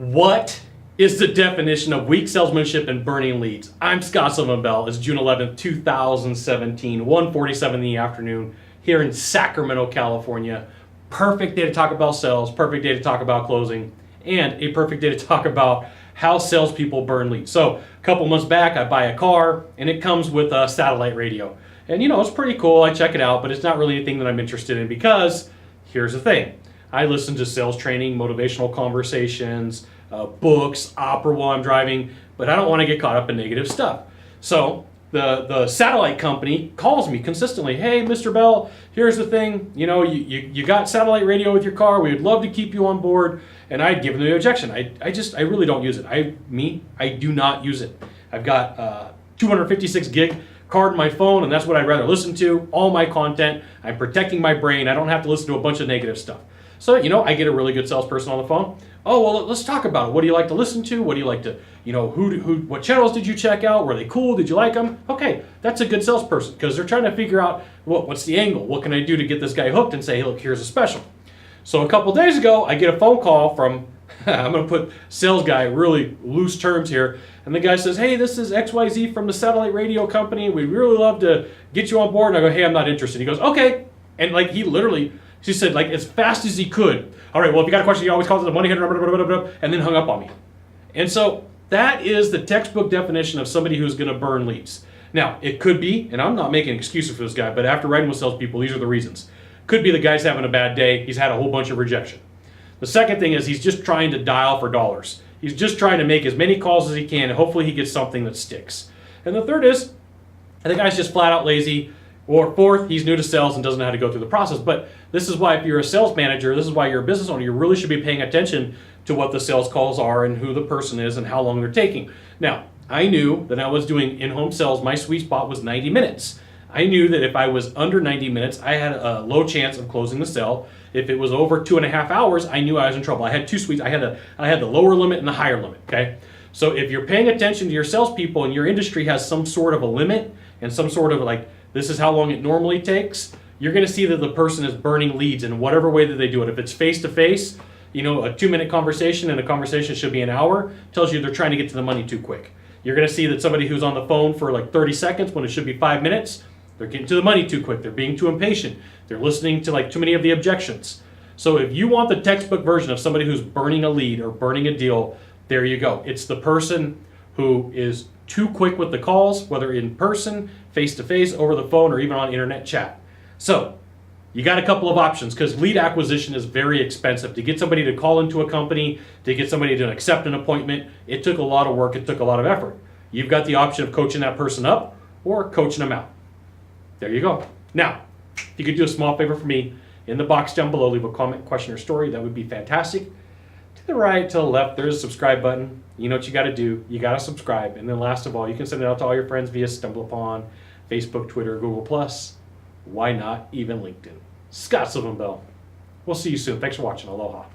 What is the definition of weak salesmanship and burning leads? I'm Scott Sylvan Bell. It's June 11th, 2017, 1:47 in the afternoon here in Sacramento, California. Perfect day to talk about sales, perfect day to talk about closing, and a perfect day to talk about how salespeople burn leads. So a couple months back, I buy a car and it comes with a satellite radio. And it's pretty cool. I check it out, but it's not really anything that I'm interested in because here's the thing. I listen to sales training, motivational conversations, books, opera while I'm driving, but I don't want to get caught up in negative stuff. So the satellite company calls me consistently. Hey, Mr. Bell, here's the thing. You got satellite radio with your car. We would love to keep you on board. And I'd given them the objection. I really don't use it. I do not use it. I've got 256 gig card in my phone, and that's what I'd rather listen to. All my content. I'm protecting my brain. I don't have to listen to a bunch of negative stuff. So, I get a really good salesperson on the phone. Oh, well, let's talk about it. What do you like to listen to? What do you like to, what channels did you check out? Were they cool? Did you like them? Okay, that's a good salesperson because they're trying to figure out what's the angle? What can I do to get this guy hooked and say, hey, look, here's a special. So a couple days ago, I get a phone call from, I'm going to put sales guy, really loose terms here. And the guy says, hey, this is XYZ from the satellite radio company. We'd really love to get you on board. And I go, hey, I'm not interested. He goes, okay. And she said, as fast as he could. All right, well, if you got a question, you always call the 1-800 number, and then hung up on me. And so that is the textbook definition of somebody who's going to burn leads. Now, it could be, and I'm not making excuses for this guy, but after writing with salespeople, these are the reasons. Could be the guy's having a bad day. He's had a whole bunch of rejection. The second thing is he's just trying to dial for dollars. He's just trying to make as many calls as he can, and hopefully he gets something that sticks. And the third is, the guy's just flat out lazy. Or fourth, he's new to sales and doesn't know how to go through the process. But this is why if you're a sales manager, this is why you're a business owner, you really should be paying attention to what the sales calls are and who the person is and how long they're taking. Now, I knew that I was doing in-home sales. My sweet spot was 90 minutes. I knew that if I was under 90 minutes, I had a low chance of closing the sale. If it was over 2.5 hours, I knew I was in trouble. I had two suites. I had the lower limit and the higher limit, okay? So if you're paying attention to your salespeople and your industry has some sort of a limit and some sort of this is how long it normally takes, you're going to see that the person is burning leads in whatever way that they do it. If it's face-to-face, a 2-minute conversation, and a conversation should be an hour, tells you they're trying to get to the money too quick. You're going to see that somebody who's on the phone for 30 seconds when it should be 5 minutes, they're getting to the money too quick. They're being too impatient. They're listening to too many of the objections. So if you want the textbook version of somebody who's burning a lead or burning a deal, there you go. It's the person who is too quick with the calls, whether in person, face-to-face, over the phone, or even on internet chat. So you got a couple of options because lead acquisition is very expensive. To get somebody to call into a company, to get somebody to accept an appointment, it took a lot of work, it took a lot of effort. You've got the option of coaching that person up or coaching them out. There you go. Now, if you could do a small favor for me, in the box down below, leave a comment, question, or story. That would be fantastic. To the right, to the left, there's a subscribe button. You know what you got to do. You got to subscribe. And then last of all, you can send it out to all your friends via StumbleUpon, Facebook, Twitter, Google+. Why not even LinkedIn? Scott Sylvan Bell. We'll see you soon. Thanks for watching. Aloha.